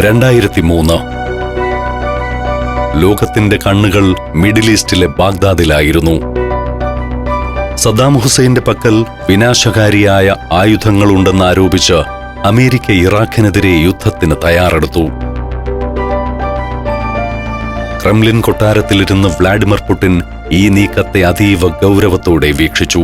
2003 ലോകത്തിന്റെ കണ്ണുകൾ middle ഈസ്റ്റിലെ ബാഗ്ദാദിലായിരുന്നു. Saddam ഹുസൈന്റെ പക്കൽ വിനാശകാരിയായ ആയുധങ്ങളുണ്ടെന്ന് ആരോപിച്ച് അമേരിക്ക ഇറാഖിനെതിരെ യുദ്ധത്തിന് തയ്യാറെടുത്തു. ക്രെംലിൻ കൊട്ടാരത്തിലിരുന്ന് വ്ളാഡിമിർ പുടിൻ ഈ നീക്കത്തെ അതീവ ഗൗരവത്തോടെ വീക്ഷിച്ചു.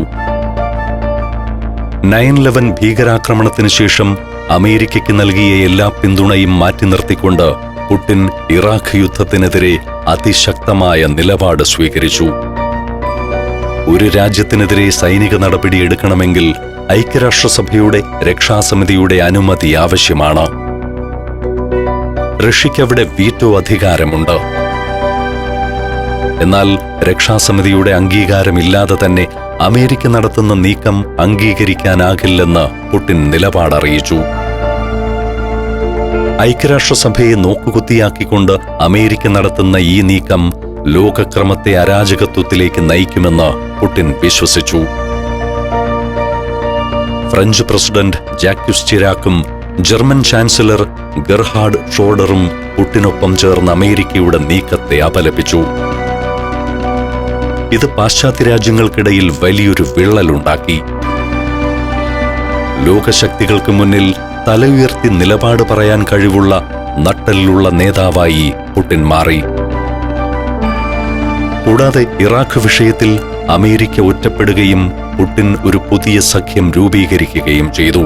9/11 ഭീകരാക്രമണത്തിന് ശേഷം അമേരിക്കയ്ക്ക് നൽകിയ എല്ലാ പിന്തുണയും മാറ്റി നിർത്തിക്കൊണ്ട് പുടിൻ ഇറാഖ് യുദ്ധത്തിനെതിരെ അതിശക്തമായ നിലപാട് സ്വീകരിച്ചു. ഒരു രാജ്യത്തിനെതിരെ സൈനിക നടപടി എടുക്കണമെങ്കിൽ ഐക്യരാഷ്ട്രസഭയുടെ രക്ഷാസമിതിയുടെ അനുമതി ആവശ്യമാണ്. റഷ്യയ്ക്കവിടെ വീറ്റോ അധികാരമുണ്ട്. എന്നാൽ രക്ഷാസമിതിയുടെ അംഗീകാരമില്ലാതെ തന്നെ അമേരിക്ക നടത്തുന്ന നീക്കം അംഗീകരിക്കാനാകില്ലെന്ന് പുടിൻ നിലപാടറിയിച്ചു. ഐക്യരാഷ്ട്രസഭയെ നോക്കുകുത്തിയാക്കിക്കൊണ്ട് അമേരിക്ക നടത്തുന്ന ഈ നീക്കം ലോകക്രമത്തെ അരാജകത്വത്തിലേക്ക് നയിക്കുമെന്ന് പുടിൻ വിശ്വസിച്ചു. ഫ്രഞ്ച് പ്രസിഡന്റ് ജാക്യുസ് ചിരാക്കും ജർമ്മൻ ചാൻസലർ ഗെർഹാർഡ് ഷ്രോഡറും പുടിനൊപ്പം ചേർന്ന് അമേരിക്കയുടെ നീക്കത്തെ അപലപിച്ചു. ഇത് പാശ്ചാത്യ രാജ്യങ്ങൾക്കിടയിൽ വലിയൊരു വിള്ളലുണ്ടാക്കി. ലോകശക്തികൾക്ക് മുന്നിൽ തല ഉയർത്തി നിലപാട് പറയാൻ കഴിവുള്ള നട്ടെല്ലുള്ള നേതാവായി പുടിൻ മാറി. കൂടാതെ ഇറാഖ് വിഷയത്തിൽ അമേരിക്ക ഒറ്റപ്പെടുകയും പുടിൻ ഒരു പുതിയ സഖ്യം രൂപീകരിക്കുകയും ചെയ്തു.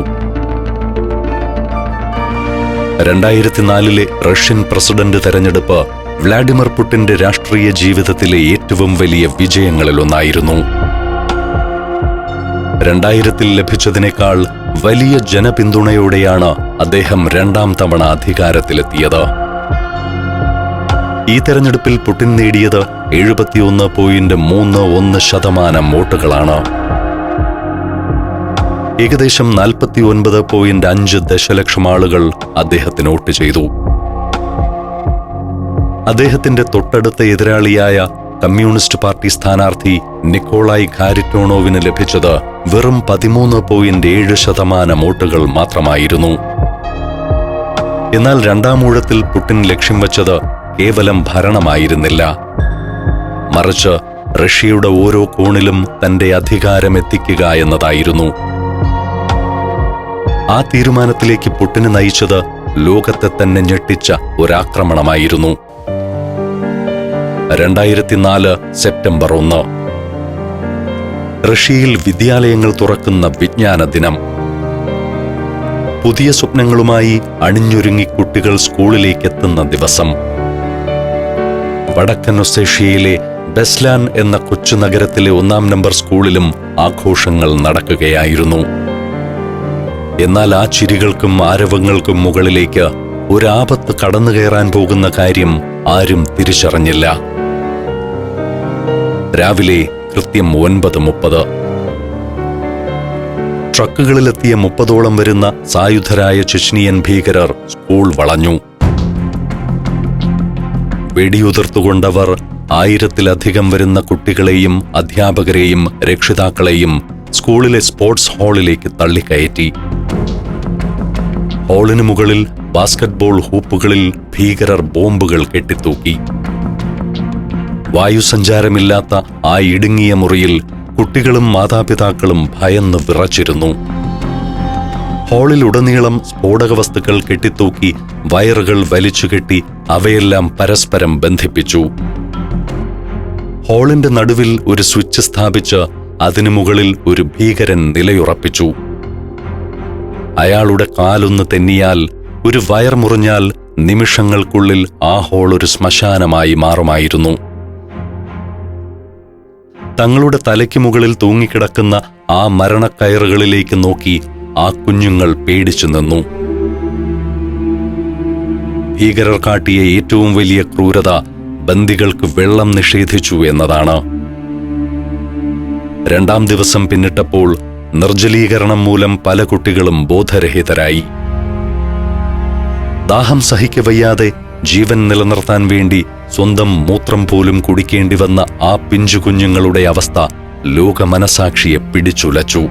2004 റഷ്യൻ പ്രസിഡന്റ് തെരഞ്ഞെടുപ്പ് വ്ളാഡിമിർ പുടിന്റെ രാഷ്ട്രീയ ജീവിതത്തിലെ ഏറ്റവും വലിയ വിജയങ്ങളിലൊന്നായിരുന്നു. 2000 ലഭിച്ചതിനേക്കാൾ വലിയ ജനപിന്തുണയോടെയാണ് അദ്ദേഹം 2ാം തവണ അധികാരത്തിലെത്തിയത്. ഈ തെരഞ്ഞെടുപ്പിൽ പുടിൻ നേടിയത് 71.31% വോട്ടുകളാണ്. ഏകദേശം 49.5 ദശലക്ഷം ആളുകൾ അദ്ദേഹത്തിന് വോട്ട് ചെയ്തു. അദ്ദേഹത്തിന്റെ തൊട്ടടുത്ത എതിരാളിയായ കമ്മ്യൂണിസ്റ്റ് പാർട്ടി സ്ഥാനാർത്ഥി നിക്കോളായ് ഖാരിറ്റോണോവിന് ലഭിച്ചത് വെറും 13.7% വോട്ടുകൾ മാത്രമായിരുന്നു. എന്നാൽ 2ാം ഊഴത്തിൽ പുടിൻ ലക്ഷ്യം വച്ചത് കേവലം ഭരണമായിരുന്നില്ല, മറിച്ച് റഷ്യയുടെ ഓരോ കോണിലും തന്റെ അധികാരം എത്തിക്കുക എന്നതായിരുന്നു. ആ തീരുമാനത്തിലേക്ക് പുടിനെ നയിച്ചത് ലോകത്തെ തന്നെ ഞെട്ടിച്ച ഒരാക്രമണമായിരുന്നു. 2004 സെപ്റ്റംബർ 1 റഷ്യയിൽ വിദ്യാലയങ്ങൾ തുറക്കുന്ന വിജ്ഞാന ദിനം. പുതിയ സ്വപ്നങ്ങളുമായി അണിഞ്ഞൊരുങ്ങി കുട്ടികൾ സ്കൂളിലേക്ക് എത്തുന്ന ദിവസം. വടക്കൻ ഒസേഷ്യയിലെ ബെസ്ലാൻ എന്ന കൊച്ചു നഗരത്തിലെ 1ാം നമ്പർ സ്കൂളിലും ആഘോഷങ്ങൾ നടക്കുകയായിരുന്നു. എന്നാൽ ആ ചിരികൾക്കും ആരവങ്ങൾക്കും മുകളിലേക്ക് ഒരാപത്ത് കടന്നുകയറാൻ പോകുന്ന കാര്യം ആരും തിരിച്ചറിഞ്ഞില്ല. രാവിലെ കൃത്യം 9:30 ട്രക്കുകളിലെത്തിയ 30ഓളം വരുന്ന സായുധരായ ചെച്നിയൻ ഭീകരർ സ്കൂൾ വളഞ്ഞു. വെടിയുതിർത്തുകൊണ്ടവർ 1000-ലധികം വരുന്ന കുട്ടികളെയും അധ്യാപകരെയും രക്ഷിതാക്കളെയും സ്കൂളിലെ സ്പോർട്സ് ഹാളിലേക്ക് തള്ളിക്കയറ്റി. ഹാളിനു മുകളിൽ ബാസ്കറ്റ്ബോൾ ഹൂപ്പുകളിൽ ഭീകരർ ബോംബുകൾ കെട്ടിത്തൂക്കി. വായുസഞ്ചാരമില്ലാത്ത ആ ഇടുങ്ങിയ മുറിയിൽ കുട്ടികളും മാതാപിതാക്കളും ഭയന്ന് വിറച്ചിരുന്നു. ഹാളിലുടനീളം സ്ഫോടക വസ്തുക്കൾ കെട്ടിത്തൂക്കി വയറുകൾ വലിച്ചുകെട്ടി അവയെല്ലാം പരസ്പരം ബന്ധിപ്പിച്ചു. ഹാളിന്റെ നടുവിൽ ഒരു സ്വിച്ച് സ്ഥാപിച്ച് അതിനു മുകളിൽ ഒരു ഭീകരൻ നിലയുറപ്പിച്ചു. അയാളുടെ കാലൊന്ന് തെന്നിയാൽ, ഒരു വയർ മുറിഞ്ഞാൽ നിമിഷങ്ങൾക്കുള്ളിൽ ആ ഹാൾ ഒരു ശ്മശാനമായി മാറുമായിരുന്നു. തങ്ങളുടെ തലയ്ക്ക് മുകളിൽ തൂങ്ങിക്കിടക്കുന്ന ആ മരണക്കയറുകളിലേക്ക് നോക്കി ആ കുഞ്ഞുങ്ങൾ പേടിച്ചു നിന്നു. ഭീകരർ കാട്ടിയ ഏറ്റവും വലിയ ക്രൂരത ബന്ദികൾക്ക് വെള്ളം നിഷേധിച്ചു എന്നതാണ്. 2ാം ദിവസം പിന്നിട്ടപ്പോൾ നിർജ്ജലീകരണം മൂലം പല കുട്ടികളും ബോധരഹിതരായി. ദാഹം സഹിക്കവയ്യാതെ ജീവൻ നിലനിർത്താൻ വേണ്ടി സ്വന്തം മൂത്രം പോലും കുടിക്കേണ്ടി വന്ന ആ പിഞ്ചു കുഞ്ഞുങ്ങളുടെ അവസ്ഥ ലോക മനസാക്ഷിയെ പിടിച്ചുലച്ചു.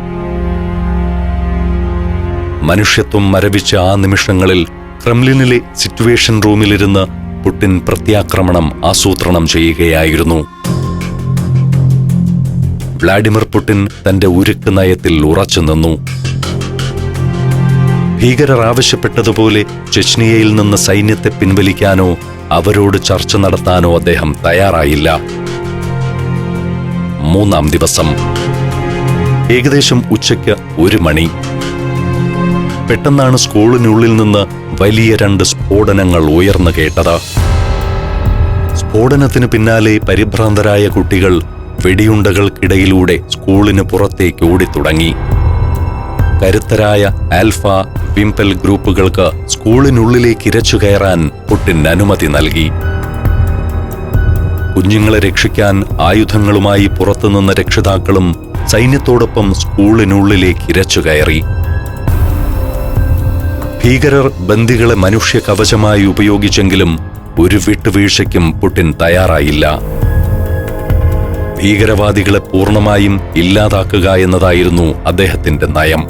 മനുഷ്യത്വം മരവിച്ച ആ നിമിഷങ്ങളിൽ ക്രെംലിനിലെ സിറ്റുവേഷൻ റൂമിലിരുന്ന് പുടിൻ പ്രത്യാക്രമണം ആസൂത്രണം ചെയ്യുകയായിരുന്നു. വ്ളാഡിമിർ പുടിൻ തന്റെ ഉരുക്ക് നയത്തിൽ ഉറച്ചുനിന്നു. ഭീകരർ ആവശ്യപ്പെട്ടതുപോലെ ചെച്നിയയിൽ നിന്ന് സൈന്യത്തെ പിൻവലിക്കാനോ അവരോട് ചർച്ച നടത്താനോ അദ്ദേഹം തയ്യാറായില്ല. 3-ാം ദിവസം ഏകദേശം ഉച്ചയ്ക്ക് 1 മണി. പെട്ടെന്നാണ് സ്കൂളിനുള്ളിൽ നിന്ന് വലിയ 2 സ്ഫോടനങ്ങൾ ഉയർന്നു കേട്ടത്. സ്ഫോടനത്തിന് പിന്നാലെ പരിഭ്രാന്തരായ കുട്ടികൾ വെടിയുണ്ടകൾക്കിടയിലൂടെ സ്കൂളിന് പുറത്തേക്ക് ഓടിത്തുടങ്ങി. കരുത്തരായ ആൽഫ, വിംപെൽ ഗ്രൂപ്പുകൾക്ക് സ്കൂളിനുള്ളിലേക്ക് ഇരച്ചു കയറാൻ പുടിൻ അനുമതി നൽകി. കുഞ്ഞുങ്ങളെ രക്ഷിക്കാൻ ആയുധങ്ങളുമായി പുറത്തുനിന്ന രക്ഷിതാക്കളും സൈന്യത്തോടൊപ്പം സ്കൂളിനുള്ളിലേക്ക് ഇരച്ചു കയറി. ഭീകരർ ബന്ദികളെ മനുഷ്യ കവചമായി ഉപയോഗിച്ചെങ്കിലും ഒരു വിട്ടുവീഴ്ചയ്ക്കും പുടിൻ തയ്യാറായില്ല. ഭീകരവാദികളെ പൂർണ്ണമായും ഇല്ലാതാക്കുക എന്നതായിരുന്നു അദ്ദേഹത്തിന്റെ നയം.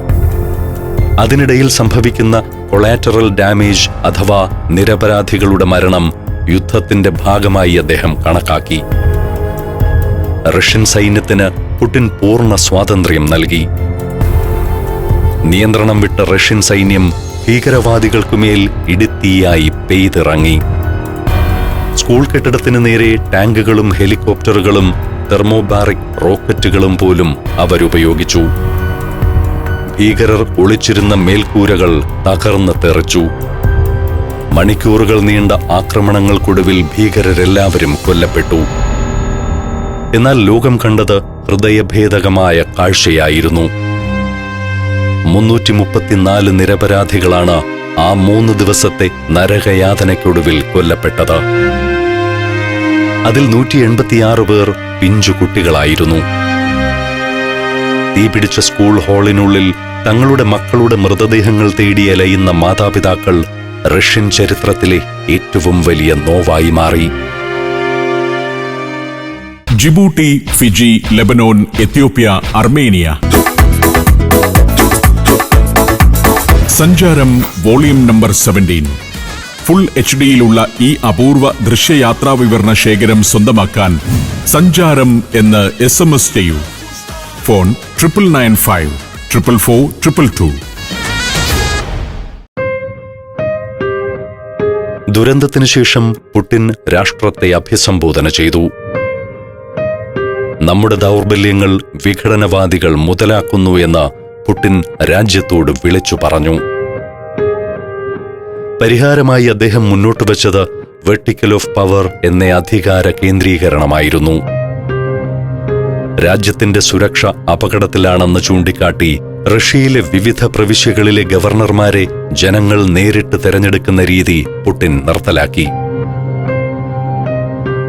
അതിനിടയിൽ സംഭവിക്കുന്ന കൊളാറ്ററൽ ഡാമേജ് അഥവാ നിരപരാധികളുടെ മരണം യുദ്ധത്തിന്റെ ഭാഗമായി അദ്ദേഹം കണക്കാക്കി. റഷ്യൻ സൈന്യത്തിന് പുടിൻ പൂർണ്ണ സ്വാതന്ത്ര്യം നൽകി. നിയന്ത്രണം വിട്ട റഷ്യൻ സൈന്യം ഭീകരവാദികൾക്കുമേൽ ഇടിത്തീയായി പെയ്തിറങ്ങി. സ്കൂൾ കെട്ടിടത്തിന് നേരെ ടാങ്കുകളും ഹെലികോപ്റ്ററുകളും തെർമോബാറിക് റോക്കറ്റുകളും പോലും അവരുപയോഗിച്ചു. ഭീകരർ ഒളിച്ചിരുന്ന മേൽക്കൂരകൾ തകർന്ന് തെറിച്ചു. മണിക്കൂറുകൾ നീണ്ട ആക്രമണങ്ങൾക്കൊടുവിൽ ഭീകരരെല്ലാവരും കൊല്ലപ്പെട്ടു. എന്നാൽ ലോകം കണ്ടത് ഹൃദയഭേദകമായ കാഴ്ചയായിരുന്നു. 334 നിരപരാധികളാണ് ആ 3 ദിവസത്തെ നരകയാതനയ്ക്കൊടുവിൽ കൊല്ലപ്പെട്ടത്. അതിൽ 186 പേർ പിഞ്ചുകുട്ടികളായിരുന്നു. തീപിടിച്ച സ്കൂൾ ഹാളിനുള്ളിൽ തങ്ങളുടെ മക്കളുടെ മൃതദേഹങ്ങൾ തേടി അലയുന്ന മാതാപിതാക്കൾ റഷ്യൻ ചരിത്രത്തിലെ ഏറ്റവും വലിയ നോവായി മാറി. Djibouti, Fiji, Lebanon, Ethiopia, Armenia. സഞ്ചാരം വോളിയം നമ്പർ 17. ഫുൾ HD-യിലുള്ള ഈ അപൂർവ ദൃശ്യയാത്രാ വിവരണ ശേഖരം സ്വന്തമാക്കാൻ സഞ്ചാരം എന്ന് SMS ചെയ്യൂ. ഫോൺ 9995 444 222. ദുരന്തത്തിനു ശേഷം പുടിൻ രാഷ്ട്രത്തെ അഭിസംബോധന ചെയ്തു. നമ്മുടെ ദൗർബല്യങ്ങൾ വിഘടനവാദികൾ മുതലാക്കുന്നു എന്ന് പുടിൻ രാജ്യത്തോട് വിളിച്ചു പറഞ്ഞു. പരിഹാരമായി അദ്ദേഹം മുന്നോട്ട് വച്ചത് വെർട്ടിക്കൽ ഓഫ് പവർ എന്ന അധികാര കേന്ദ്രീകരണമായിരുന്നു. രാജ്യത്തിന്റെ സുരക്ഷ അപകടത്തിലാണെന്ന് ചൂണ്ടിക്കാട്ടി റഷ്യയിലെ വിവിധ പ്രവിശ്യകളിലെ ഗവർണർമാരെ ജനങ്ങൾ നേരിട്ട് തെരഞ്ഞെടുക്കുന്ന രീതി പുടിൻ നിർത്തലാക്കി.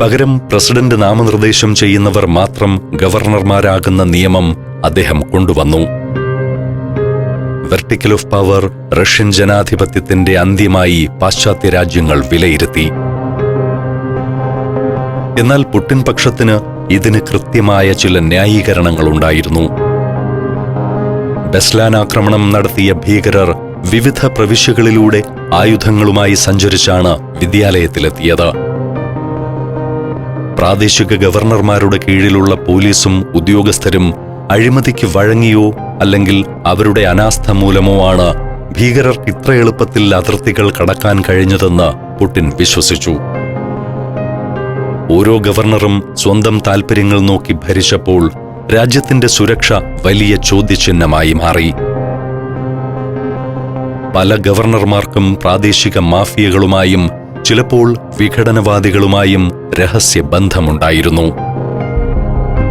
പകരം പ്രസിഡന്റ് നാമനിർദ്ദേശം ചെയ്യുന്നവർ മാത്രം ഗവർണർമാരാകുന്ന നിയമം അദ്ദേഹം കൊണ്ടുവന്നു. വെർട്ടിക്കൽ ഓഫ് പവർ റഷ്യൻ ജനാധിപത്യത്തിന്റെ അന്ത്യമായി പാശ്ചാത്യ രാജ്യങ്ങൾ വിലയിരുത്തി. എന്നാൽ പുടിൻ പക്ഷത്തിന് ഇതിന് കൃത്യമായ ചില ന്യായീകരണങ്ങളുണ്ടായിരുന്നു. ബെസ്ലാൻ ആക്രമണം നടത്തിയ ഭീകരർ വിവിധ പ്രവിശ്യകളിലൂടെ ആയുധങ്ങളുമായി സഞ്ചരിച്ചാണ് വിദ്യാലയത്തിലെത്തിയത്. പ്രാദേശിക ഗവർണർമാരുടെ കീഴിലുള്ള പോലീസും ഉദ്യോഗസ്ഥരും അഴിമതിക്ക് വഴങ്ങിയോ അല്ലെങ്കിൽ അവരുടെ അനാസ്ഥ മൂലമോ ആണ് ഭീകരർക്ക് ഇത്ര എളുപ്പത്തിൽ അതിർത്തികൾ കടക്കാൻ കഴിഞ്ഞതെന്ന് പുടിൻ വിശ്വസിച്ചു. ഓരോ ഗവർണറും സ്വന്തം താൽപര്യങ്ങൾ നോക്കി ഭരിച്ചപ്പോൾ രാജ്യത്തിന്റെ സുരക്ഷ വലിയ ചോദ്യചിഹ്നമായി മാറി. പല ഗവർണർമാർക്കും പ്രാദേശിക മാഫിയകളുമായും ചിലപ്പോൾ വിഘടനവാദികളുമായും രഹസ്യ ബന്ധമുണ്ടായിരുന്നു.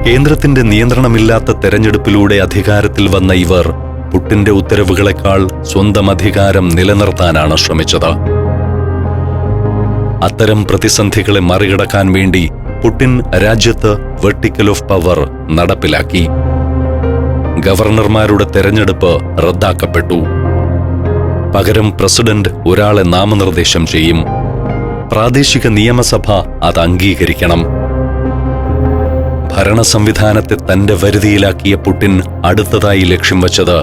കേന്ദ്രത്തിന്റെ നിയന്ത്രണമില്ലാത്ത തെരഞ്ഞെടുപ്പിലൂടെ അധികാരത്തിൽ വന്ന ഇവർ പുടിന്റെ ഉത്തരവുകളെക്കാൾ സ്വന്തം അധികാരം നിലനിർത്താനാണ് ശ്രമിച്ചത്. അത്തരം പ്രതിസന്ധികളെ മറികടക്കാൻ വേണ്ടി പുടിൻ രാജ്യത്ത് വെർട്ടിക്കൽ ഓഫ് പവർ നടപ്പിലാക്കി. ഗവർണർമാരുടെ തെരഞ്ഞെടുപ്പ് റദ്ദാക്കപ്പെട്ടു. പകരം പ്രസിഡന്റ് ഒരാളെ നാമനിർദ്ദേശം ചെയ്യും. പ്രാദേശിക നിയമസഭ അത് അംഗീകരിക്കണം. ഭരണ സംവിധാനത്തെ തന്റെ വരുതിയിലാക്കിയ പുടിൻ അടുത്തതായി ലക്ഷ്യം വച്ചത്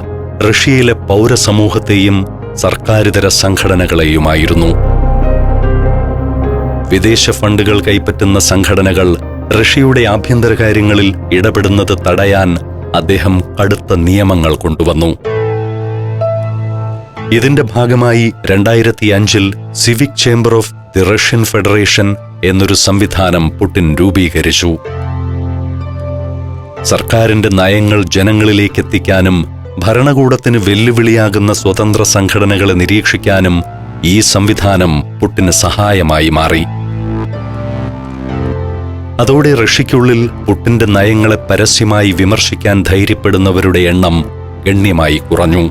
റഷ്യയിലെ പൗരസമൂഹത്തെയും സർക്കാരിതര സംഘടനകളെയുമായിരുന്നു. വിദേശ ഫണ്ടുകൾ കൈപ്പറ്റുന്ന സംഘടനകൾ റഷ്യയുടെ ആഭ്യന്തര കാര്യങ്ങളിൽ ഇടപെടുന്നത് തടയാൻ അദ്ദേഹം കടുത്ത നിയമങ്ങൾ കൊണ്ടുവന്നു. ഇതിന്റെ ഭാഗമായി 2005 civic chamber of the Russian federation എന്നൊരു സംവിധാനം പുടിൻ രൂപീകരിച്ചു. സർക്കാരിന്റെ നയങ്ങൾ ജനങ്ങളിലേക്ക് എത്തിക്കാനും ഭരണകൂടത്തിന് വെല്ലുവിളിയാകുന്ന സ്വതന്ത്ര സംഘടനകളെ നിരീക്ഷിക്കാനും ഈ സംവിധാനം പുടിന് സഹായമായി മാറി. അതോടെ റഷ്യയ്ക്കുള്ളിൽ പുടിന്റെ നയങ്ങളെ പരസ്യമായി വിമർശിക്കാൻ ധൈര്യപ്പെടുന്നവരുടെ എണ്ണം ഗണ്യമായി കുറഞ്ഞു.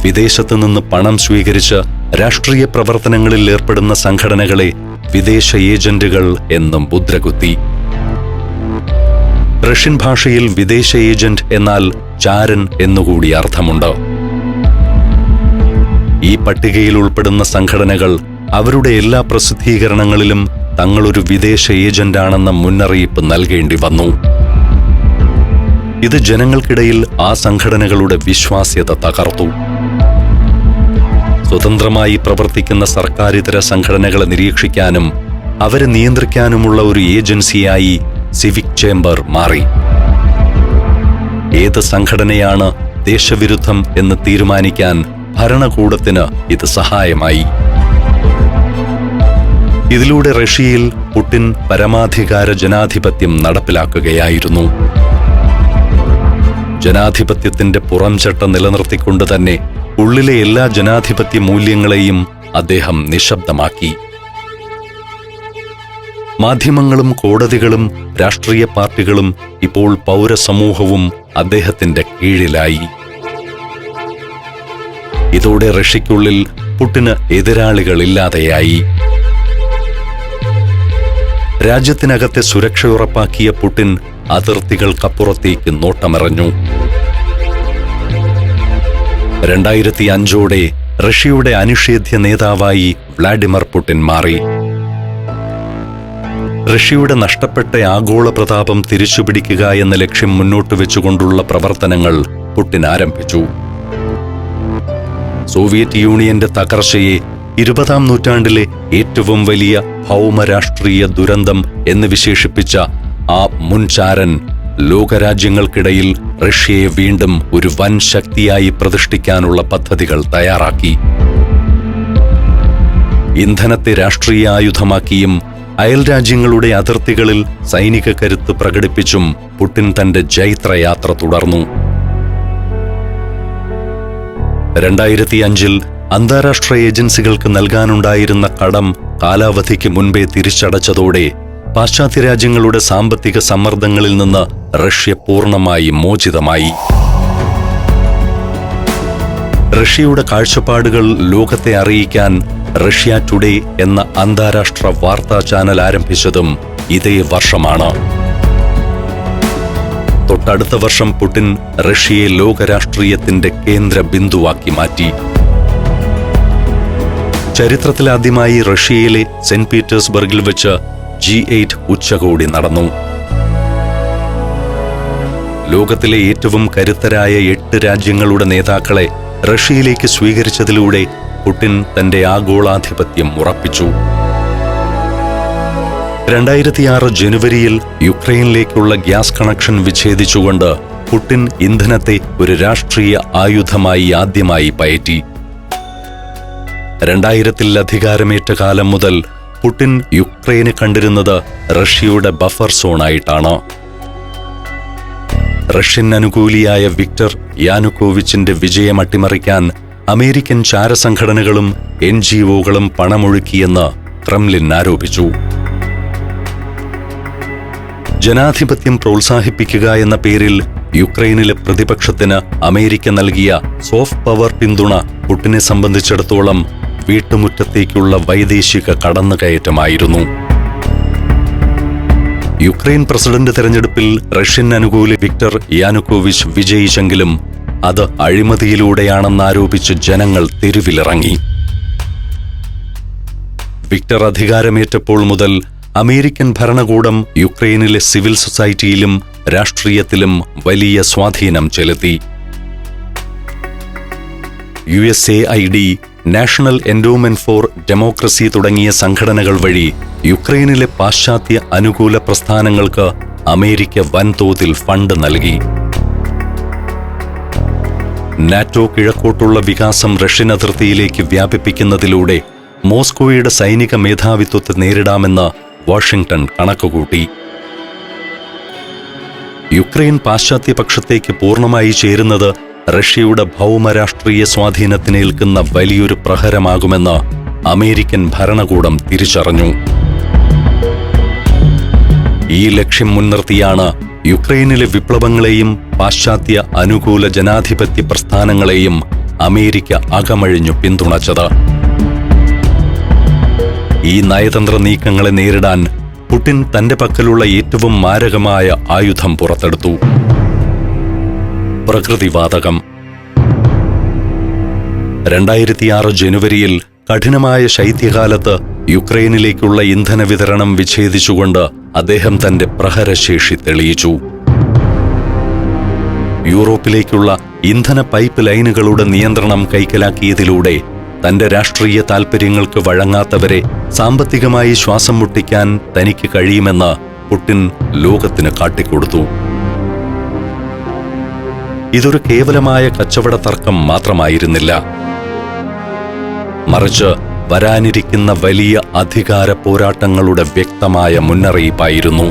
വിദേശത്തു നിന്ന് പണം സ്വീകരിച്ച് രാഷ്ട്രീയ പ്രവർത്തനങ്ങളിൽ ഏർപ്പെടുന്ന സംഘടനകളെ വിദേശ ഏജന്റുകൾ എന്നും മുദ്രകുത്തി. റഷ്യൻ ഭാഷയിൽ വിദേശ ഏജന്റ് എന്നാൽ ചാരൻ എന്നുകൂടി അർത്ഥമുണ്ട്. ഈ പട്ടികയിൽ ഉൾപ്പെടുന്ന സംഘടനകൾ അവരുടെ എല്ലാ പ്രസിദ്ധീകരണങ്ങളിലും തങ്ങളൊരു വിദേശ ഏജന്റാണെന്ന മുന്നറിയിപ്പ് നൽകേണ്ടി വന്നു. ഇത് ജനങ്ങൾക്കിടയിൽ ആ സംഘടനകളുടെ വിശ്വാസ്യത തകർത്തു. സ്വതന്ത്രമായി പ്രവർത്തിക്കുന്ന സർക്കാരിതര സംഘടനകളെ നിരീക്ഷിക്കാനും അവരെ നിയന്ത്രിക്കാനുമുള്ള ഒരു ഏജൻസിയായി സിവിക് ചേംബർ മാറി. ഏത് സംഘടനയാണ് ദേശവിരുദ്ധം എന്ന് തീരുമാനിക്കാൻ ഭരണകൂടത്തിന് ഇത് സഹായമായി. ഇതിലൂടെ റഷ്യയിൽ പുടിൻ പരമാധികാര ജനാധിപത്യം നടപ്പിലാക്കുകയായിരുന്നു. ജനാധിപത്യത്തിന്റെ പുറംചട്ട നിലനിർത്തിക്കൊണ്ട് തന്നെ ഉള്ളിലെ എല്ലാ ജനാധിപത്യ മൂല്യങ്ങളെയും അദ്ദേഹം നിശബ്ദമാക്കി. മാധ്യമങ്ങളും കോടതികളും രാഷ്ട്രീയ പാർട്ടികളും ഇപ്പോൾ പൗരസമൂഹവും അദ്ദേഹത്തിന്റെ കീഴിലായി. ഇതോടെ റഷ്യയ്ക്കുള്ളിൽ പുടിന് എതിരാളികളില്ലാതെയായി. രാജ്യത്തിനകത്തെ സുരക്ഷ ഉറപ്പാക്കിയ പുടിൻ അതിർത്തികൾക്കപ്പുറത്തേക്ക് നോട്ടമെറിഞ്ഞു. 2005 റഷ്യയുടെ അനിഷേധ്യ നേതാവായി വ്ളാഡിമിർ പുടിൻ മാറി. റഷ്യയുടെ നഷ്ടപ്പെട്ട ആഗോള പ്രതാപം തിരിച്ചുപിടിക്കുക എന്ന ലക്ഷ്യം മുന്നോട്ട് വെച്ചുകൊണ്ടുള്ള പ്രവർത്തനങ്ങൾ പുടിൻ ആരംഭിച്ചു. സോവിയറ്റ് യൂണിയന്റെ തകർച്ചയെ 20ാം നൂറ്റാണ്ടിലെ ഏറ്റവും വലിയ ഭൗമരാഷ്ട്രീയ ദുരന്തം എന്ന് വിശേഷിപ്പിച്ച ആ മുൻചാരൻ ലോകരാജ്യങ്ങൾക്കിടയിൽ റഷ്യയെ വീണ്ടും ഒരു വൻ ശക്തിയായി പ്രതിഷ്ഠിക്കാനുള്ള പദ്ധതികൾ തയ്യാറാക്കി. ഇന്ധനത്തെ രാഷ്ട്രീയ ആയുധമാക്കിയും അയൽരാജ്യങ്ങളുടെ അതിർത്തികളിൽ സൈനിക കരുത്ത് പ്രകടിപ്പിച്ചും പുടിൻ തന്റെ ജൈത്രയാത്ര തുടർന്നു. 2005 അന്താരാഷ്ട്ര ഏജൻസികൾക്ക് നൽകാനുണ്ടായിരുന്ന കടം കാലാവധിക്ക് മുൻപേ തിരിച്ചടച്ചതോടെ പാശ്ചാത്യ രാജ്യങ്ങളുടെ സാമ്പത്തിക സമ്മർദ്ദങ്ങളിൽ നിന്ന് റഷ്യ പൂർണ്ണമായി മോചിതമായി. റഷ്യയുടെ കാഴ്ചപ്പാടുകൾ ലോകത്തെ അറിയിക്കാൻ റഷ്യ ടുഡേ എന്ന അന്താരാഷ്ട്ര വാർത്താ ചാനൽ ആരംഭിച്ചതും ഇതേ വർഷമാണ്. തൊട്ടടുത്ത വർഷം പുടിൻ റഷ്യയെ ലോകരാഷ്ട്രീയത്തിന്റെ കേന്ദ്ര ബിന്ദുവാക്കി മാറ്റി. ചരിത്രത്തിലാദ്യമായി റഷ്യയിലെ സെന്റ് പീറ്റേഴ്സ്ബർഗിൽ വെച്ച് G8 ഉച്ചകോടി നടന്നു. ലോകത്തിലെ ഏറ്റവും കരുത്തരായ 8 രാജ്യങ്ങളുടെ നേതാക്കളെ റഷ്യയിലേക്ക് സ്വീകരിച്ചതിലൂടെ പുടിൻ തന്റെ ആഗോളാധിപത്യം ഉറപ്പിച്ചു. 2006 ജനുവരിയിൽ യുക്രൈനിലേക്കുള്ള ഗ്യാസ് കണക്ഷൻ വിച്ഛേദിച്ചുകൊണ്ട് പുടിൻ ഇന്ധനത്തെ ഒരു രാഷ്ട്രീയ ആയുധമായി ആദ്യമായി പയറ്റി. 2000 അധികാരമേറ്റ കാലം മുതൽ പുടിൻ യുക്രൈനെ കണ്ടിരുന്നത് റഷ്യയുടെ ബഫർ സോണായിട്ടാണ്. റഷ്യൻ അനുകൂലിയായ വിക്ടർ യാനുക്കോവിച്ചിന്റെ വിജയം അട്ടിമറിക്കാൻ അമേരിക്കൻ ചാരസംഘടനകളും NGOകളും പണമൊഴുക്കിയെന്ന് ക്രെംലിൻ ആരോപിച്ചു. ജനാധിപത്യം പ്രോത്സാഹിപ്പിക്കുക എന്ന പേരിൽ യുക്രൈനിലെ പ്രതിപക്ഷത്തിന് അമേരിക്ക നൽകിയ സോഫ്റ്റ് പവർ പിന്തുണ പുടിനെ സംബന്ധിച്ചിടത്തോളം വീട്ടുമുറ്റത്തേക്കുള്ള വൈദേശിക കടന്നുകയറ്റമായിരുന്നു. യുക്രൈൻ പ്രസിഡന്റ് തെരഞ്ഞെടുപ്പിൽ റഷ്യൻ അനുകൂലി വിക്ടർ യാനുക്കോവിച്ച് വിജയിച്ചെങ്കിലും അത് അഴിമതിയിലൂടെയാണെന്നാരോപിച്ച് ജനങ്ങൾ തെരുവിലിറങ്ങി. വിക്ടർ അധികാരമേറ്റപ്പോൾ മുതൽ അമേരിക്കൻ ഭരണകൂടം യുക്രൈനിലെ സിവിൽ സൊസൈറ്റിയിലും രാഷ്ട്രീയത്തിലും വലിയ സ്വാധീനം ചെലുത്തി. USAID, national endowment for democracy തുടങ്ങിയ സംഘടനകൾ വഴി യുക്രൈനിലെ പാശ്ചാത്യ അനുകൂല പ്രസ്ഥാനങ്ങൾക്ക് അമേരിക്ക വൻതോതിൽ ഫണ്ട് നൽകി. നാറ്റോ കിഴക്കോട്ടുള്ള വികാസം റഷ്യൻ അതിർത്തിയിലേക്ക് വ്യാപിപ്പിക്കുന്നതിലൂടെ മോസ്കോയുടെ സൈനിക മേധാവിത്വത്തെ നേരിടാമെന്ന് വാഷിംഗ്ടൺ കണക്കുകൂട്ടി. യുക്രൈൻ പാശ്ചാത്യ പക്ഷത്തേക്ക് പൂർണ്ണമായി ചേരുന്നത് റഷ്യയുടെ ഭൗമരാഷ്ട്രീയ സ്വാധീനത്തിനേൽക്കുന്ന വലിയൊരു പ്രഹരമാകുമെന്ന് അമേരിക്കൻ ഭരണകൂടം തിരിച്ചറിഞ്ഞു. ഈ ലക്ഷ്യം മുൻനിർത്തിയാണ് യുക്രൈനിലെ വിപ്ലവങ്ങളെയും പാശ്ചാത്യ അനുകൂല ജനാധിപത്യ പ്രസ്ഥാനങ്ങളെയും അമേരിക്ക അകമഴിഞ്ഞു പിന്തുണച്ചത്. ഈ നയതന്ത്ര നീക്കങ്ങളെ നേരിടാൻ പുടിൻ തന്റെ പക്കലുള്ള ഏറ്റവും മാരകമായ ആയുധം പുറത്തെടുത്തു: പ്രകൃതിവാതകം. 2006 ജനുവരിയിൽ കഠിനമായ ശൈത്യകാലത്ത് യുക്രൈനിലേക്കുള്ള ഇന്ധന വിതരണം വിച്ഛേദിച്ചുകൊണ്ട് അദ്ദേഹം തന്റെ പ്രഹരശേഷി തെളിയിച്ചു. യൂറോപ്പിലേക്കുള്ള ഇന്ധന പൈപ്പ് ലൈനുകളുടെ നിയന്ത്രണം കൈക്കലാക്കിയതിലൂടെ തന്റെ രാഷ്ട്രീയ താൽപര്യങ്ങൾക്ക് വഴങ്ങാത്തവരെ സാമ്പത്തികമായി ശ്വാസം മുട്ടിക്കാൻ തനിക്ക് കഴിയുമെന്ന് പുടിൻ ലോകത്തിന് കാട്ടിക്കൊടുത്തു. ഇതൊരു കേവലമായ കച്ചവട തർക്കം മാത്രമായിരുന്നില്ല, മറിച്ച് വരാനിരിക്കുന്ന വലിയ അധികാര പോരാട്ടങ്ങളുടെ വ്യക്തമായ മുന്നറിയിപ്പായിരുന്നു.